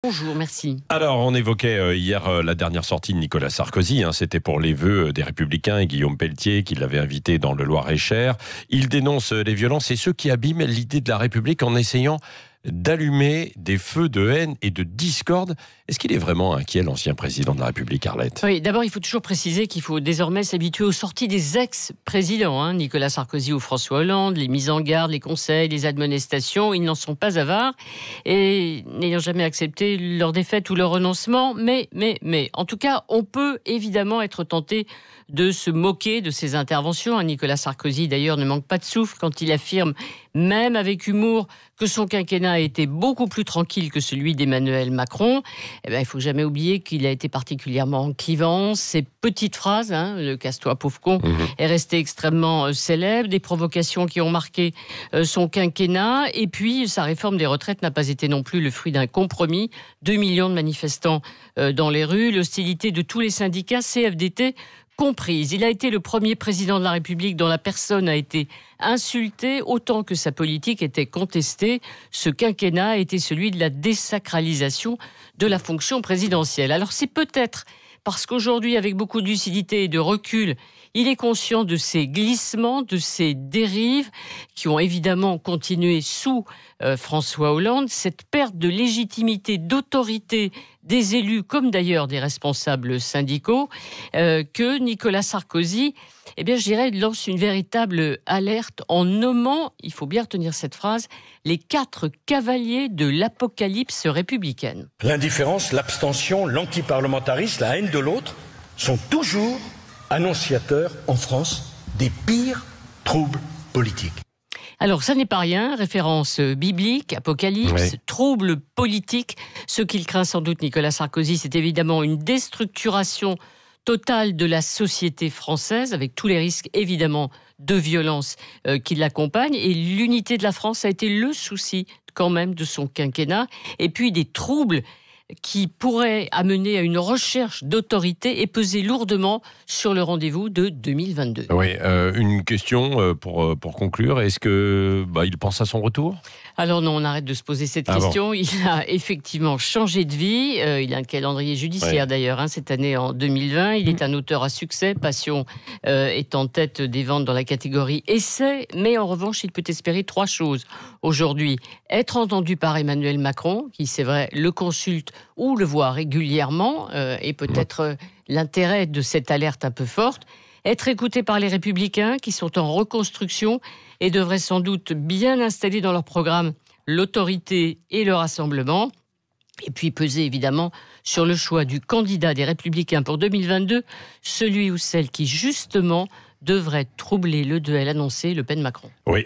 Bonjour, merci. Alors, on évoquait hier la dernière sortie de Nicolas Sarkozy. C'était pour les vœux des Républicains et Guillaume Pelletier qui l'avait invité dans le Loir-et-Cher. Il dénonce les violences et ceux qui abîment l'idée de la République en essayant d'allumer des feux de haine et de discorde. Est-ce qu'il est vraiment inquiet, l'ancien président de la République, Arlette ? Oui, d'abord, il faut toujours préciser qu'il faut désormais s'habituer aux sorties des ex-présidents. Nicolas Sarkozy ou François Hollande, les mises en garde, les conseils, les admonestations, ils n'en sont pas avares. Et n'ayant jamais accepté leur défaite ou leur renoncement, mais, en tout cas, on peut évidemment être tenté de se moquer de ces interventions. Nicolas Sarkozy, d'ailleurs, ne manque pas de souffle quand il affirme, même avec humour, que son quinquennat a été beaucoup plus tranquille que celui d'Emmanuel Macron. Il ne faut jamais oublier qu'il a été particulièrement clivant. Ces petites phrases, le casse-toi pauvre con, est resté extrêmement célèbre. Des provocations qui ont marqué son quinquennat. Et puis, sa réforme des retraites n'a pas été non plus le fruit d'un compromis. 2 millions de manifestants dans les rues. L'hostilité de tous les syndicats, CFDT comprise. Il a été le premier président de la République dont la personne a été insultée autant que sa politique était contestée. Ce quinquennat a été celui de la désacralisation de la fonction présidentielle. Alors c'est peut-être parce qu'aujourd'hui, avec beaucoup de lucidité et de recul, il est conscient de ces glissements, de ces dérives qui ont évidemment continué sous François Hollande, cette perte de légitimité, d'autorité des élus, comme d'ailleurs des responsables syndicaux, que Nicolas Sarkozy, je dirais, lance une véritable alerte en nommant, il faut bien retenir cette phrase, les 4 cavaliers de l'apocalypse républicaine. L'indifférence, l'abstention, l'antiparlementarisme, la haine de l'autre sont toujours annonciateurs en France des pires troubles politiques. Alors, ça n'est pas rien, référence biblique, apocalypse, trouble politique. Ce qu'il craint sans doute, Nicolas Sarkozy, c'est évidemment une déstructuration totale de la société française, avec tous les risques évidemment de violence qui l'accompagnent. Et l'unité de la France a été le souci quand même de son quinquennat. Et puis des troubles qui pourrait amener à une recherche d'autorité et peser lourdement sur le rendez-vous de 2022. Oui, une question pour conclure. Est-ce qu'il pense à son retour ? Alors non, on arrête de se poser cette question. Bon. Il a effectivement changé de vie. Il a un calendrier judiciaire d'ailleurs, cette année en 2020. Il est un auteur à succès. Passion est en tête des ventes dans la catégorie essai. Mais en revanche, il peut espérer 3 choses aujourd'hui. Être entendu par Emmanuel Macron, qui c'est vrai le consulte ou le voit régulièrement, et peut-être l'intérêt de cette alerte un peu forte. Être écouté par les Républicains qui sont en reconstruction et devraient sans doute bien installer dans leur programme l'autorité et le rassemblement. Et puis peser évidemment sur le choix du candidat des Républicains pour 2022, celui ou celle qui justement devrait troubler le duel annoncé Le Pen-Macron. Oui,